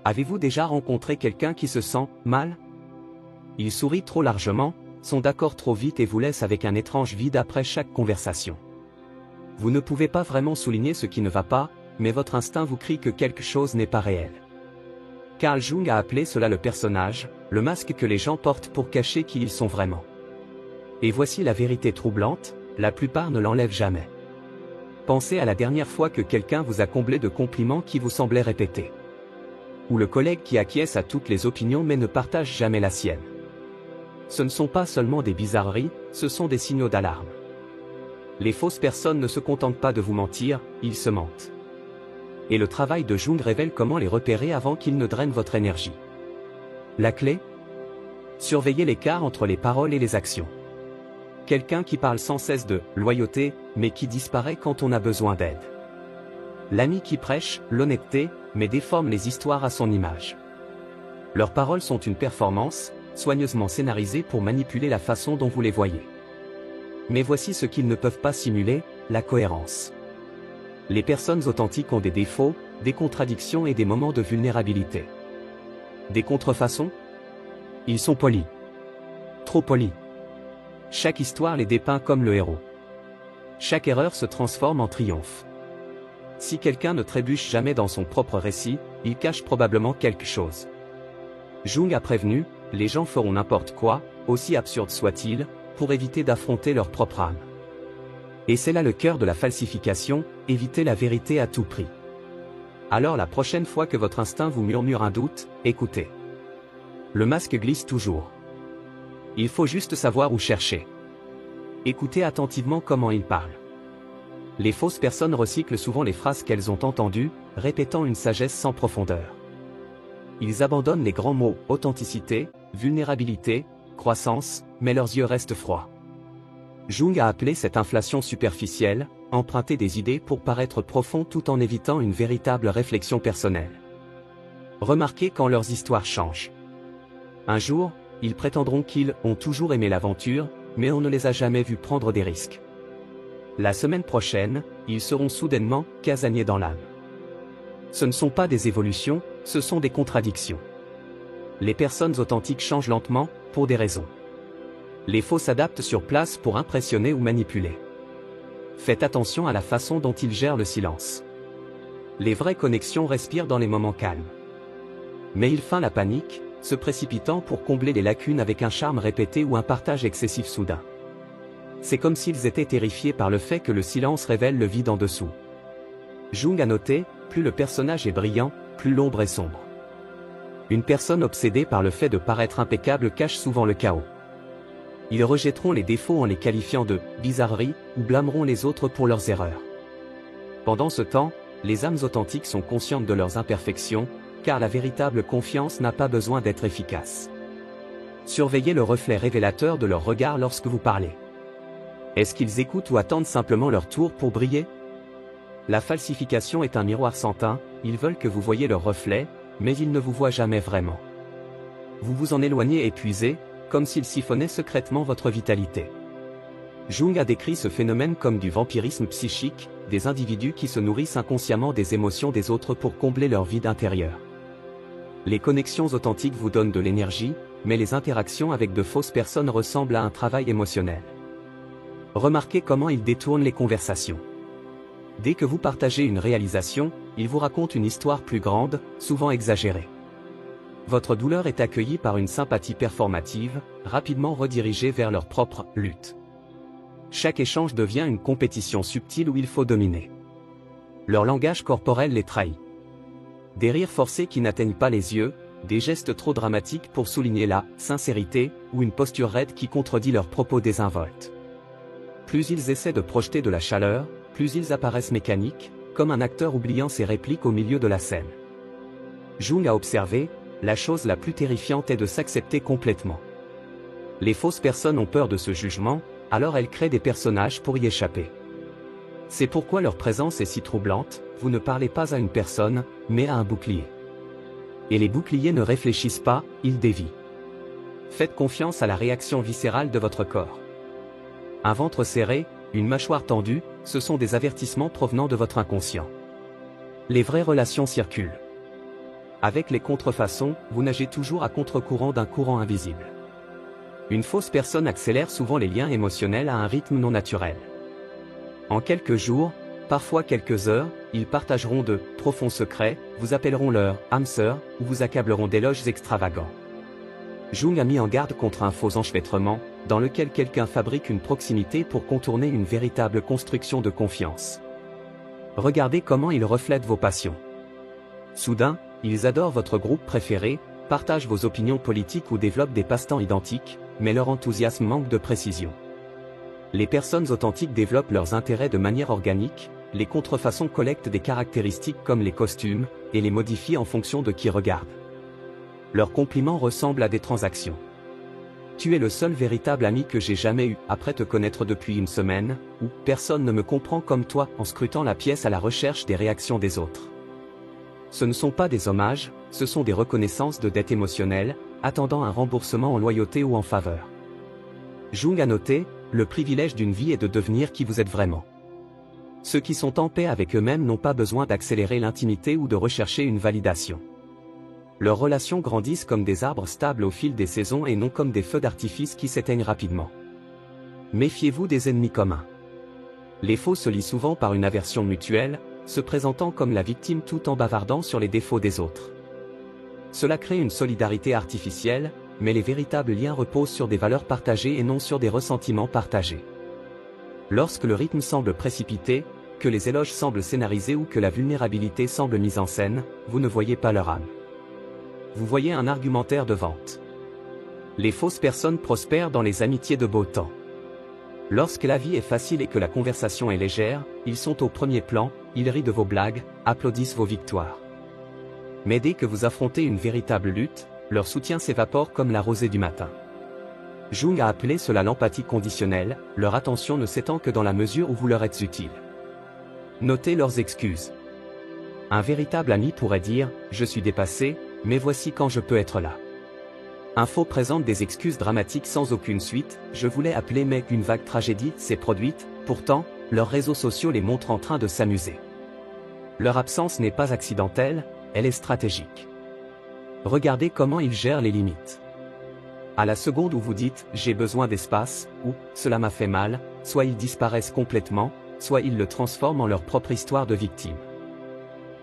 Avez-vous déjà rencontré quelqu'un qui se sent mal? Ils sourient trop largement, sont d'accord trop vite et vous laissent avec un étrange vide après chaque conversation. Vous ne pouvez pas vraiment souligner ce qui ne va pas, mais votre instinct vous crie que quelque chose n'est pas réel. Carl Jung a appelé cela le personnage, le masque que les gens portent pour cacher qui ils sont vraiment. Et voici la vérité troublante, la plupart ne l'enlèvent jamais. Pensez à la dernière fois que quelqu'un vous a comblé de compliments qui vous semblaient répétés. Ou le collègue qui acquiesce à toutes les opinions mais ne partage jamais la sienne. Ce ne sont pas seulement des bizarreries, ce sont des signaux d'alarme. Les fausses personnes ne se contentent pas de vous mentir, ils se mentent. Et le travail de Jung révèle comment les repérer avant qu'ils ne drainent votre énergie. La clé? Surveillez l'écart entre les paroles et les actions. Quelqu'un qui parle sans cesse de loyauté, mais qui disparaît quand on a besoin d'aide. L'ami qui prêche l'honnêteté, mais déforme les histoires à son image. Leurs paroles sont une performance, soigneusement scénarisée pour manipuler la façon dont vous les voyez. Mais voici ce qu'ils ne peuvent pas simuler, la cohérence. Les personnes authentiques ont des défauts, des contradictions et des moments de vulnérabilité. Des contrefaçons? Ils sont polis. Trop polis. Chaque histoire les dépeint comme le héros. Chaque erreur se transforme en triomphe. Si quelqu'un ne trébuche jamais dans son propre récit, il cache probablement quelque chose. Jung a prévenu, les gens feront n'importe quoi, aussi absurde soit-il, pour éviter d'affronter leur propre âme. Et c'est là le cœur de la falsification, éviter la vérité à tout prix. Alors la prochaine fois que votre instinct vous murmure un doute, écoutez. Le masque glisse toujours. Il faut juste savoir où chercher. Écoutez attentivement comment il parle. Les fausses personnes recyclent souvent les phrases qu'elles ont entendues, répétant une sagesse sans profondeur. Ils abandonnent les grands mots « authenticité »,« vulnérabilité »,« croissance », mais leurs yeux restent froids. Jung a appelé cette inflation superficielle, emprunter des idées pour paraître profond tout en évitant une véritable réflexion personnelle. Remarquez quand leurs histoires changent. Un jour, ils prétendront qu'ils ont toujours aimé l'aventure, mais on ne les a jamais vus prendre des risques. La semaine prochaine, ils seront soudainement casaniers dans l'âme. Ce ne sont pas des évolutions, ce sont des contradictions. Les personnes authentiques changent lentement, pour des raisons. Les faux s'adaptent sur place pour impressionner ou manipuler. Faites attention à la façon dont ils gèrent le silence. Les vraies connexions respirent dans les moments calmes. Mais ils feignent la panique, se précipitant pour combler les lacunes avec un charme répété ou un partage excessif soudain. C'est comme s'ils étaient terrifiés par le fait que le silence révèle le vide en dessous. Jung a noté, plus le personnage est brillant, plus l'ombre est sombre. Une personne obsédée par le fait de paraître impeccable cache souvent le chaos. Ils rejetteront les défauts en les qualifiant de bizarreries ou blâmeront les autres pour leurs erreurs. Pendant ce temps, les âmes authentiques sont conscientes de leurs imperfections, car la véritable confiance n'a pas besoin d'être efficace. Surveillez le reflet révélateur de leur regard lorsque vous parlez. Est-ce qu'ils écoutent ou attendent simplement leur tour pour briller? La falsification est un miroir sans teint, ils veulent que vous voyiez leur reflet, mais ils ne vous voient jamais vraiment. Vous vous en éloignez épuisé, comme s'ils siphonnaient secrètement votre vitalité. Jung a décrit ce phénomène comme du vampirisme psychique, des individus qui se nourrissent inconsciemment des émotions des autres pour combler leur vide intérieur. Les connexions authentiques vous donnent de l'énergie, mais les interactions avec de fausses personnes ressemblent à un travail émotionnel. Remarquez comment ils détournent les conversations. Dès que vous partagez une réalisation, ils vous racontent une histoire plus grande, souvent exagérée. Votre douleur est accueillie par une sympathie performative, rapidement redirigée vers leur propre lutte. Chaque échange devient une compétition subtile où il faut dominer. Leur langage corporel les trahit. Des rires forcés qui n'atteignent pas les yeux, des gestes trop dramatiques pour souligner la sincérité, ou une posture raide qui contredit leurs propos désinvoltes. Plus ils essaient de projeter de la chaleur, plus ils apparaissent mécaniques, comme un acteur oubliant ses répliques au milieu de la scène. Jung a observé, la chose la plus terrifiante est de s'accepter complètement. Les fausses personnes ont peur de ce jugement, alors elles créent des personnages pour y échapper. C'est pourquoi leur présence est si troublante, vous ne parlez pas à une personne, mais à un bouclier. Et les boucliers ne réfléchissent pas, ils dévient. Faites confiance à la réaction viscérale de votre corps. Un ventre serré, une mâchoire tendue, ce sont des avertissements provenant de votre inconscient. Les vraies relations circulent. Avec les contrefaçons, vous nagez toujours à contre-courant d'un courant invisible. Une fausse personne accélère souvent les liens émotionnels à un rythme non naturel. En quelques jours, parfois quelques heures, ils partageront de profonds secrets, vous appelleront leur âme sœur, ou vous accableront d'éloges extravagants. Jung a mis en garde contre un faux enchevêtrement, dans lequel quelqu'un fabrique une proximité pour contourner une véritable construction de confiance. Regardez comment ils reflètent vos passions. Soudain, ils adorent votre groupe préféré, partagent vos opinions politiques ou développent des passe-temps identiques, mais leur enthousiasme manque de précision. Les personnes authentiques développent leurs intérêts de manière organique, les contrefaçons collectent des caractéristiques comme les costumes, et les modifient en fonction de qui regarde. Leurs compliments ressemblent à des transactions. Tu es le seul véritable ami que j'ai jamais eu, après te connaître depuis une semaine, ou personne ne me comprend comme toi, en scrutant la pièce à la recherche des réactions des autres. Ce ne sont pas des hommages, ce sont des reconnaissances de dettes émotionnelles, attendant un remboursement en loyauté ou en faveur. Jung a noté, le privilège d'une vie est de devenir qui vous êtes vraiment. Ceux qui sont en paix avec eux-mêmes n'ont pas besoin d'accélérer l'intimité ou de rechercher une validation. Leurs relations grandissent comme des arbres stables au fil des saisons et non comme des feux d'artifice qui s'éteignent rapidement. Méfiez-vous des ennemis communs. Les faux se lient souvent par une aversion mutuelle, se présentant comme la victime tout en bavardant sur les défauts des autres. Cela crée une solidarité artificielle, mais les véritables liens reposent sur des valeurs partagées et non sur des ressentiments partagés. Lorsque le rythme semble précipité, que les éloges semblent scénarisés ou que la vulnérabilité semble mise en scène, vous ne voyez pas leur âme. Vous voyez un argumentaire de vente. Les fausses personnes prospèrent dans les amitiés de beau temps. Lorsque la vie est facile et que la conversation est légère, ils sont au premier plan, ils rient de vos blagues, applaudissent vos victoires. Mais dès que vous affrontez une véritable lutte, leur soutien s'évapore comme la rosée du matin. Jung a appelé cela l'empathie conditionnelle, leur attention ne s'étend que dans la mesure où vous leur êtes utile. Notez leurs excuses. Un véritable ami pourrait dire « Je suis dépassé, mais voici quand je peux être là ». Un faux présente des excuses dramatiques sans aucune suite, je voulais appeler mais une vague tragédie s'est produite, pourtant, leurs réseaux sociaux les montrent en train de s'amuser. Leur absence n'est pas accidentelle, elle est stratégique. Regardez comment ils gèrent les limites. À la seconde où vous dites « j'ai besoin d'espace » ou « cela m'a fait mal », soit ils disparaissent complètement, soit ils le transforment en leur propre histoire de victime.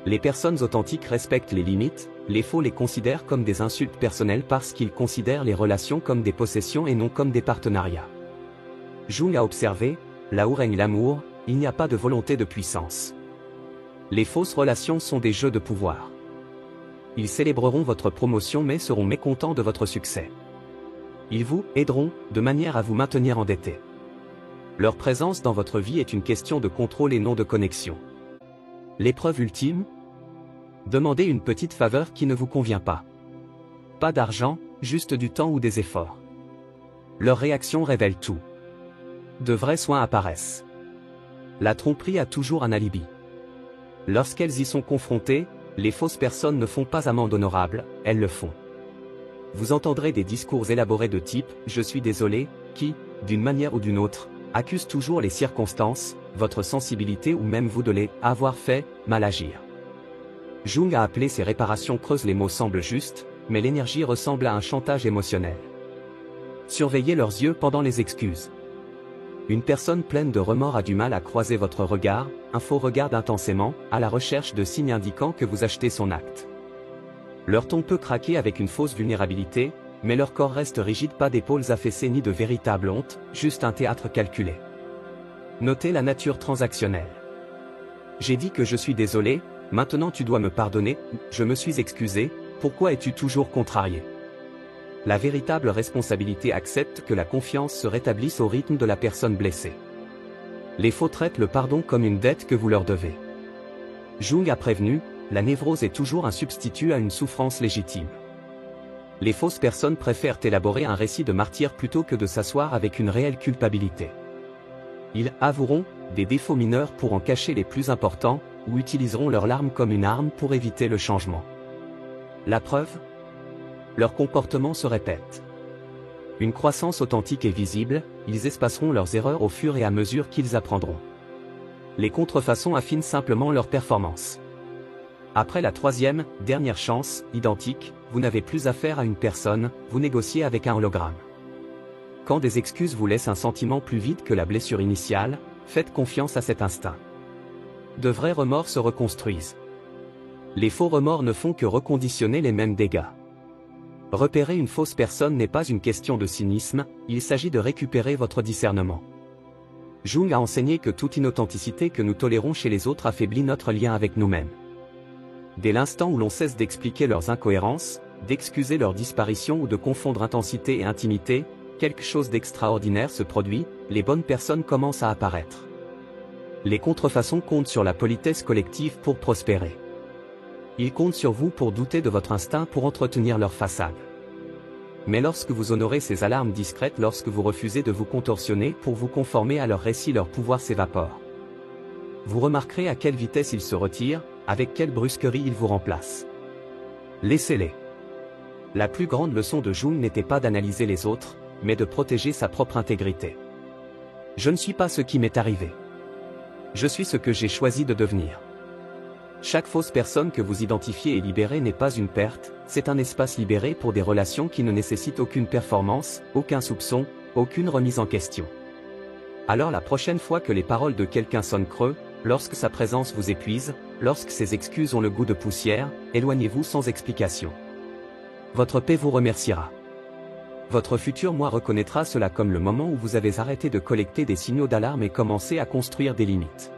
Les personnes authentiques respectent les limites, les faux les considèrent comme des insultes personnelles parce qu'ils considèrent les relations comme des possessions et non comme des partenariats. Jung a observé, là où règne l'amour, il n'y a pas de volonté de puissance. Les fausses relations sont des jeux de pouvoir. Ils célébreront votre promotion mais seront mécontents de votre succès. Ils vous aideront, de manière à vous maintenir endetté. Leur présence dans votre vie est une question de contrôle et non de connexion. L'épreuve ultime ? Demandez une petite faveur qui ne vous convient pas. Pas d'argent, juste du temps ou des efforts. Leur réaction révèle tout. De vrais soins apparaissent. La tromperie a toujours un alibi. Lorsqu'elles y sont confrontées, les fausses personnes ne font pas amende honorable, elles le font. Vous entendrez des discours élaborés de type « je suis désolé », qui, d'une manière ou d'une autre, accusent toujours les circonstances, votre sensibilité ou même vous de les « avoir fait » mal agir. Jung a appelé ces réparations creuses, les mots semblent justes, mais l'énergie ressemble à un chantage émotionnel. Surveillez leurs yeux pendant les excuses. Une personne pleine de remords a du mal à croiser votre regard, un faux regarde intensément, à la recherche de signes indiquant que vous achetez son acte. Leur ton peut craquer avec une fausse vulnérabilité, mais leur corps reste rigide, pas d'épaules affaissées ni de véritable honte, juste un théâtre calculé. Notez la nature transactionnelle. J'ai dit que je suis désolé, maintenant tu dois me pardonner, je me suis excusé, pourquoi es-tu toujours contrarié ? La véritable responsabilité accepte que la confiance se rétablisse au rythme de la personne blessée. Les faux traitent le pardon comme une dette que vous leur devez. Jung a prévenu, la névrose est toujours un substitut à une souffrance légitime. Les fausses personnes préfèrent élaborer un récit de martyr plutôt que de s'asseoir avec une réelle culpabilité. Ils avoueront des défauts mineurs pour en cacher les plus importants, ou utiliseront leurs larmes comme une arme pour éviter le changement. La preuve ? Leur comportement se répète. Une croissance authentique est visible, ils espaceront leurs erreurs au fur et à mesure qu'ils apprendront. Les contrefaçons affinent simplement leur performance. Après la troisième, dernière chance, identique, vous n'avez plus affaire à une personne, vous négociez avec un hologramme. Quand des excuses vous laissent un sentiment plus vide que la blessure initiale, faites confiance à cet instinct. De vrais remords se reconstruisent. Les faux remords ne font que reconditionner les mêmes dégâts. Repérer une fausse personne n'est pas une question de cynisme, il s'agit de récupérer votre discernement. Jung a enseigné que toute inauthenticité que nous tolérons chez les autres affaiblit notre lien avec nous-mêmes. Dès l'instant où l'on cesse d'expliquer leurs incohérences, d'excuser leur disparition ou de confondre intensité et intimité, quelque chose d'extraordinaire se produit, les bonnes personnes commencent à apparaître. Les contrefaçons comptent sur la politesse collective pour prospérer. Ils comptent sur vous pour douter de votre instinct pour entretenir leur façade. Mais lorsque vous honorez ces alarmes discrètes, lorsque vous refusez de vous contorsionner pour vous conformer à leur récit, leur pouvoir s'évapore. Vous remarquerez à quelle vitesse ils se retirent, avec quelle brusquerie ils vous remplacent. Laissez-les. La plus grande leçon de Jung n'était pas d'analyser les autres, mais de protéger sa propre intégrité. Je ne suis pas ce qui m'est arrivé. Je suis ce que j'ai choisi de devenir. Chaque fausse personne que vous identifiez et libérez n'est pas une perte, c'est un espace libéré pour des relations qui ne nécessitent aucune performance, aucun soupçon, aucune remise en question. Alors la prochaine fois que les paroles de quelqu'un sonnent creux, lorsque sa présence vous épuise, lorsque ses excuses ont le goût de poussière, éloignez-vous sans explication. Votre paix vous remerciera. Votre futur moi reconnaîtra cela comme le moment où vous avez arrêté de collecter des signaux d'alarme et commencé à construire des limites.